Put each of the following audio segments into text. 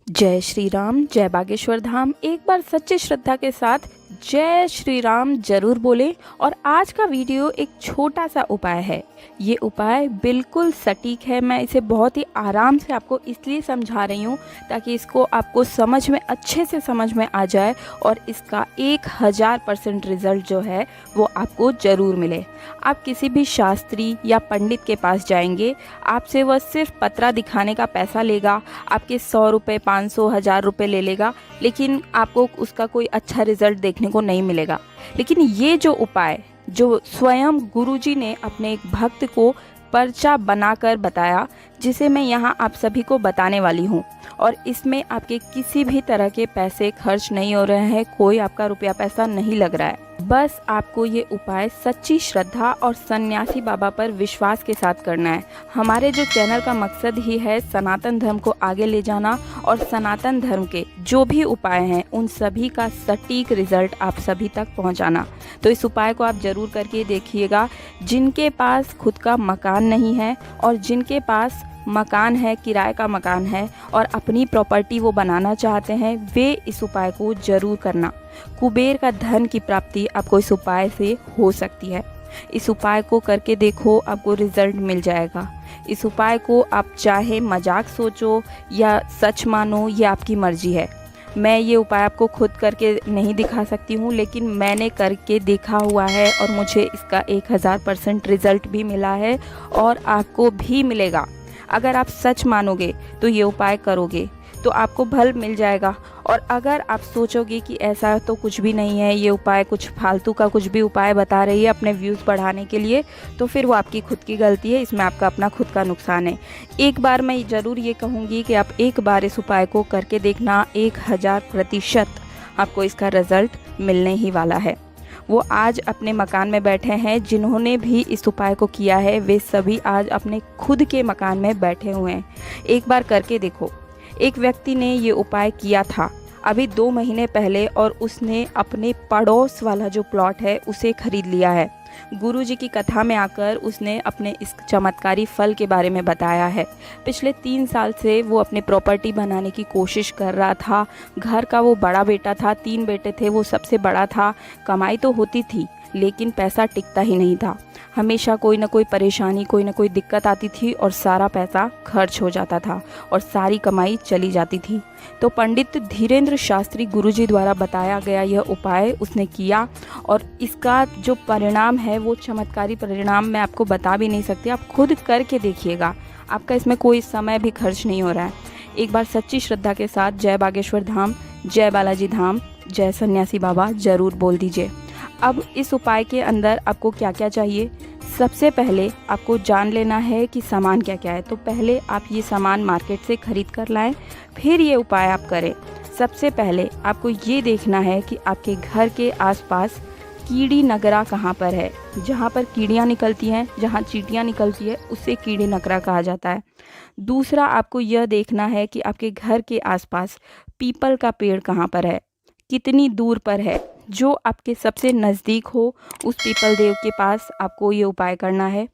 जय श्री राम, जय बागेश्वर धाम। एक बार सच्ची श्रद्धा के साथ जय श्री राम जरूर बोलें। और आज का वीडियो एक छोटा सा उपाय है। ये उपाय बिल्कुल सटीक है। मैं इसे बहुत ही आराम से आपको इसलिए समझा रही हूँ ताकि इसको आपको समझ में अच्छे से समझ में आ जाए और इसका 1000% रिजल्ट जो है वो आपको ज़रूर मिले। आप किसी भी शास्त्री या पंडित के पास जाएंगे, आपसे वह सिर्फ पतरा दिखाने का पैसा लेगा, आपके 100 रुपये, 500, 1000 रुपये ले लेगा, लेकिन आपको उसका कोई अच्छा रिजल्ट देखने को नहीं मिलेगा। लेकिन ये जो उपाय जो स्वयं गुरुजी ने अपने एक भक्त को पर्चा बनाकर बताया, जिसे मैं यहाँ आप सभी को बताने वाली हूँ, और इसमें आपके किसी भी तरह के पैसे खर्च नहीं हो रहे हैं, कोई आपका रुपया पैसा नहीं लग रहा है। बस आपको ये उपाय सच्ची श्रद्धा और सन्यासी बाबा पर विश्वास के साथ करना है। हमारे जो चैनल का मकसद ही है सनातन धर्म को आगे ले जाना, और सनातन धर्म के जो भी उपाय हैं उन सभी का सटीक रिजल्ट आप सभी तक पहुंचाना। तो इस उपाय को आप ज़रूर करके देखिएगा। जिनके पास खुद का मकान नहीं है और जिनके पास मकान है, किराए का मकान है, और अपनी प्रॉपर्टी वो बनाना चाहते हैं, वे इस उपाय को ज़रूर करना। कुबेर का धन की प्राप्ति आपको इस उपाय से हो सकती है। इस उपाय को करके देखो, आपको रिजल्ट मिल जाएगा। इस उपाय को आप चाहे मजाक सोचो या सच मानो, ये आपकी मर्जी है। मैं ये उपाय आपको खुद करके नहीं दिखा सकती हूँ, लेकिन मैंने करके देखा हुआ है और मुझे इसका 1000% रिजल्ट भी मिला है, और आपको भी मिलेगा। अगर आप सच मानोगे तो ये उपाय करोगे तो आपको फल मिल जाएगा। और अगर आप सोचोगे कि ऐसा तो कुछ भी नहीं है, ये उपाय कुछ फालतू का कुछ भी उपाय बता रही है अपने व्यूज़ बढ़ाने के लिए, तो फिर वो आपकी खुद की गलती है। इसमें आपका अपना खुद का नुकसान है। एक बार मैं ज़रूर ये कहूँगी कि आप एक बार इस उपाय को करके देखना, 1000% आपको इसका रिज़ल्ट मिलने ही वाला है। वो आज अपने मकान में बैठे हैं, जिन्होंने भी इस उपाय को किया है वे सभी आज अपने खुद के मकान में बैठे हुए हैं। एक बार करके देखो। एक व्यक्ति ने ये उपाय किया था अभी 2 महीने पहले, और उसने अपने पड़ोस वाला जो प्लॉट है उसे खरीद लिया है। गुरुजी की कथा में आकर उसने अपने इस चमत्कारी फल के बारे में बताया है। पिछले 3 साल से वो अपने प्रॉपर्टी बनाने की कोशिश कर रहा था। घर का वो बड़ा बेटा था, 3 बेटे थे, वो सबसे बड़ा था। कमाई तो होती थी लेकिन पैसा टिकता ही नहीं था। हमेशा कोई ना कोई परेशानी, कोई ना कोई दिक्कत आती थी और सारा पैसा खर्च हो जाता था और सारी कमाई चली जाती थी। तो पंडित धीरेन्द्र शास्त्री गुरुजी द्वारा बताया गया यह उपाय उसने किया, और इसका जो परिणाम है वो चमत्कारी परिणाम मैं आपको बता भी नहीं सकती। आप खुद करके देखिएगा, आपका इसमें कोई समय भी खर्च नहीं हो रहा है। एक बार सच्ची श्रद्धा के साथ जय बागेश्वर धाम, जय बालाजी धाम, जय सन्यासी बाबा ज़रूर बोल दीजिए। अब इस उपाय के अंदर आपको क्या क्या चाहिए? सबसे पहले आपको जान लेना है कि सामान क्या क्या है। तो पहले आप ये सामान मार्केट से ख़रीद कर लाएं, फिर ये उपाय आप करें। सबसे पहले आपको ये देखना है कि आपके घर के आसपास कीड़ी नगरा कहाँ पर है। जहाँ पर कीड़ियाँ निकलती हैं, जहाँ चींटियाँ निकलती है, उसे कीड़ी नगरा कहा जाता है। दूसरा आपको यह देखना है कि आपके घर के आसपास पीपल का पेड़ कहाँ पर है, कितनी दूर पर है। जो आपके सबसे नज़दीक हो उस पीपल देव के पास आपको ये उपाय करना है,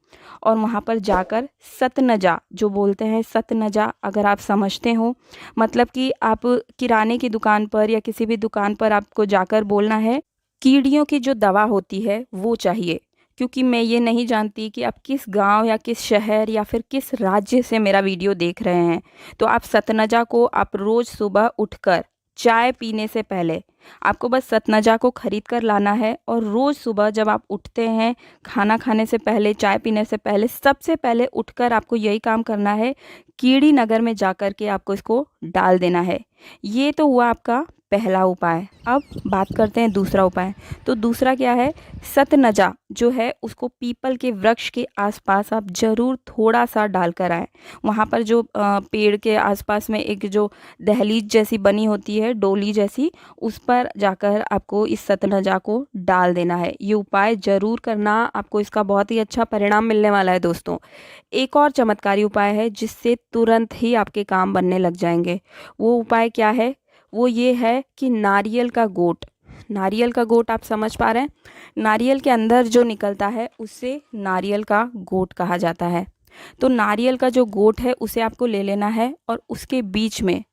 और वहाँ पर जाकर सतनजा जो बोलते हैं, सतनजा अगर आप समझते हो, मतलब कि आप किराने की दुकान पर या किसी भी दुकान पर आपको जाकर बोलना है कीड़ियों की जो दवा होती है वो चाहिए। क्योंकि मैं ये नहीं जानती कि आप किस गांव या किस शहर या फिर किस राज्य से मेरा वीडियो देख रहे हैं। तो आप सतनजा को आप रोज़ सुबह उठकर चाय पीने से पहले आपको बस सतनजा को खरीद कर लाना है, और रोज़ सुबह जब आप उठते हैं, खाना खाने से पहले, चाय पीने से पहले, सबसे पहले उठकर आपको यही काम करना है। कीड़ी नगर में जाकर के आपको इसको डाल देना है। ये तो हुआ आपका पहला उपाय। अब बात करते हैं दूसरा उपाय। तो दूसरा क्या है? सतनजा जो है उसको पीपल के वृक्ष के आसपास आप ज़रूर थोड़ा सा डाल कर आएँ। वहाँ पर जो पेड़ के आसपास में एक जो दहलीज जैसी बनी होती है, डोली जैसी, उस पर जाकर आपको इस सतनजा को डाल देना है। ये उपाय ज़रूर करना, आपको इसका बहुत ही अच्छा परिणाम मिलने वाला है दोस्तों। एक और चमत्कारी उपाय है जिससे तुरंत ही आपके काम बनने लग जाएंगे। वो उपाय क्या है? वो ये है कि नारियल का गोट। नारियल का गोट आप समझ पा रहे हैं? नारियल के अंदर जो निकलता है उससे नारियल का गोट कहा जाता है। तो नारियल का जो गोट है उसे आपको ले लेना है और उसके बीच में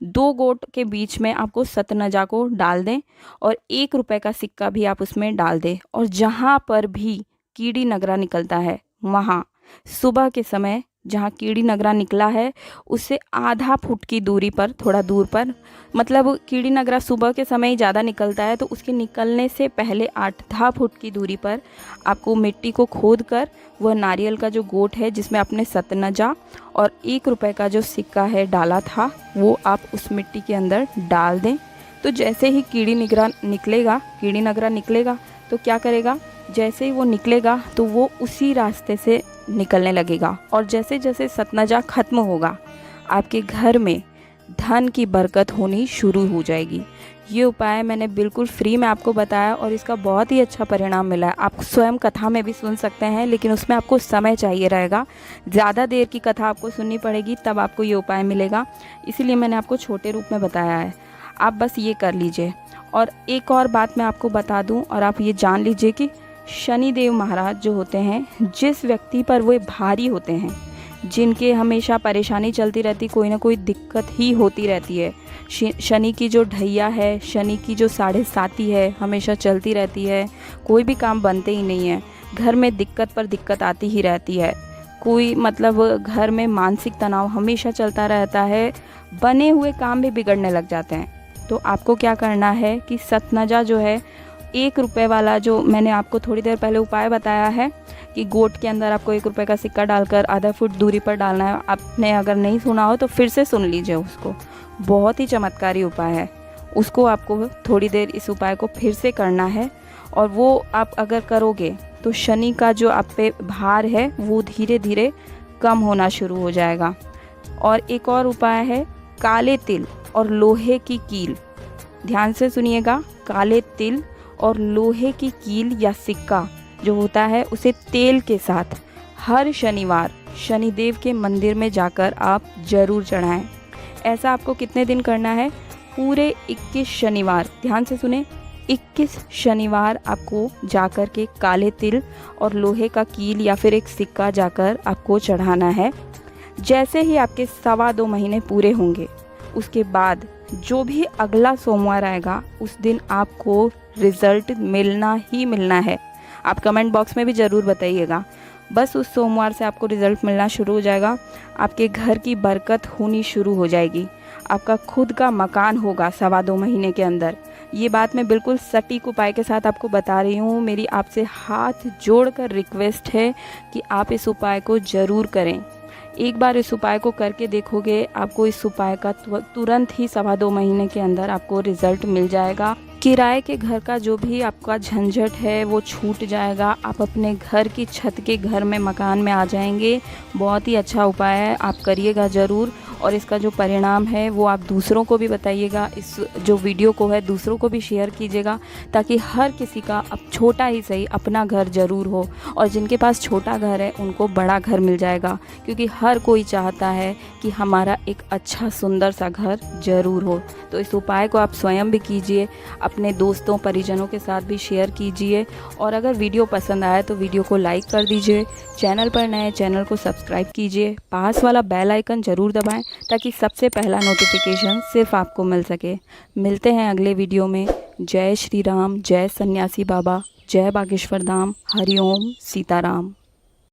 2 गोट के बीच में आपको सतनजा को डाल दें और 1 रुपए का सिक्का भी आप उसमें डाल दें। और जहाँ पर भी कीड़ी नगरा निकलता है वहाँ सुबह के समय जहाँ कीड़ी नगरा निकला है उससे आधा फुट की दूरी पर, थोड़ा दूर पर, मतलब कीड़ी नगरा सुबह के समय ही ज़्यादा निकलता है तो उसके निकलने से पहले आधा फुट की दूरी पर आपको मिट्टी को खोद कर वह नारियल का जो गोट है जिसमें आपने सतनजा और 1 रुपए का जो सिक्का है डाला था वो आप उस मिट्टी के अंदर डाल दें। तो जैसे ही कीड़ी नगरा निकलेगा तो क्या करेगा, जैसे ही वो निकलेगा तो वो उसी रास्ते से निकलने लगेगा और जैसे जैसे सतनजा खत्म होगा आपके घर में धन की बरकत होनी शुरू हो जाएगी। ये उपाय मैंने बिल्कुल फ्री में आपको बताया और इसका बहुत ही अच्छा परिणाम मिला है। आप स्वयं कथा में भी सुन सकते हैं लेकिन उसमें आपको समय चाहिए रहेगा, ज़्यादा देर की कथा आपको सुननी पड़ेगी तब आपको ये उपाय मिलेगा, इसीलिए मैंने आपको छोटे रूप में बताया है। आप बस ये कर लीजिए। और एक और बात मैं आपको बता दूं और आप ये जान लीजिए कि शनिदेव महाराज जो होते हैं, जिस व्यक्ति पर वे भारी होते हैं, जिनके हमेशा परेशानी चलती रहती, कोई ना कोई दिक्कत ही होती रहती है, शनि की जो ढैया है, शनि की जो 7.5 है हमेशा चलती रहती है, कोई भी काम बनते ही नहीं है, घर में दिक्कत पर दिक्कत आती ही रहती है, कोई मतलब घर में मानसिक तनाव हमेशा चलता रहता है, बने हुए काम भी बिगड़ने लग जाते हैं। तो आपको क्या करना है कि सतनजा जो है 1 रुपए वाला, जो मैंने आपको थोड़ी देर पहले उपाय बताया है कि गोट के अंदर आपको 1 रुपए का सिक्का डालकर आधा फुट दूरी पर डालना है, आपने अगर नहीं सुना हो तो फिर से सुन लीजिए उसको, बहुत ही चमत्कारी उपाय है। उसको आपको थोड़ी देर इस उपाय को फिर से करना है और वो आप अगर करोगे तो शनि का जो आप पे भार है वो धीरे धीरे कम होना शुरू हो जाएगा। और एक और उपाय है काले तिल और लोहे की कील। ध्यान से सुनिएगा, काले तिल और लोहे की कील या सिक्का जो होता है उसे तेल के साथ हर शनिवार शनिदेव के मंदिर में जाकर आप जरूर चढ़ाएं। ऐसा आपको कितने दिन करना है? पूरे 21 शनिवार, ध्यान से सुने, 21 शनिवार आपको जाकर के काले तिल और लोहे का कील या फिर एक सिक्का जाकर आपको चढ़ाना है। जैसे ही आपके 2.25 महीने पूरे होंगे उसके बाद जो भी अगला सोमवार आएगा उस दिन आपको रिज़ल्ट मिलना ही मिलना है। आप कमेंट बॉक्स में भी ज़रूर बताइएगा। बस उस सोमवार से आपको रिज़ल्ट मिलना शुरू हो जाएगा, आपके घर की बरकत होनी शुरू हो जाएगी, आपका खुद का मकान होगा 2.25 महीने के अंदर। ये बात मैं बिल्कुल सटीक उपाय के साथ आपको बता रही हूँ। मेरी आपसे हाथ जोड़कर रिक्वेस्ट है कि आप इस उपाय को ज़रूर करें। एक बार इस उपाय को करके देखोगे, आपको इस उपाय का तुरंत ही 2.25 महीने के अंदर आपको रिजल्ट मिल जाएगा। किराए के घर का जो भी आपका झंझट है वो छूट जाएगा, आप अपने घर की छत के घर में, मकान में आ जाएंगे। बहुत ही अच्छा उपाय है, आप करिएगा ज़रूर और इसका जो परिणाम है वो आप दूसरों को भी बताइएगा। इस जो वीडियो को है दूसरों को भी शेयर कीजिएगा ताकि हर किसी का अब छोटा ही सही अपना घर ज़रूर हो, और जिनके पास छोटा घर है उनको बड़ा घर मिल जाएगा, क्योंकि हर कोई चाहता है कि हमारा एक अच्छा सुंदर सा घर ज़रूर हो। तो इस उपाय को आप स्वयं भी कीजिए, अपने दोस्तों परिजनों के साथ भी शेयर कीजिए, और अगर वीडियो पसंद आए तो वीडियो को लाइक कर दीजिए। चैनल पर नए चैनल को सब्सक्राइब कीजिए, पास वाला बेल आइकन ज़रूर दबाएं ताकि सबसे पहला नोटिफिकेशन सिर्फ आपको मिल सके। मिलते हैं अगले वीडियो में। जय श्री राम, जय सन्यासी बाबा, जय बागेश्वर धाम, हरिओम सीताराम।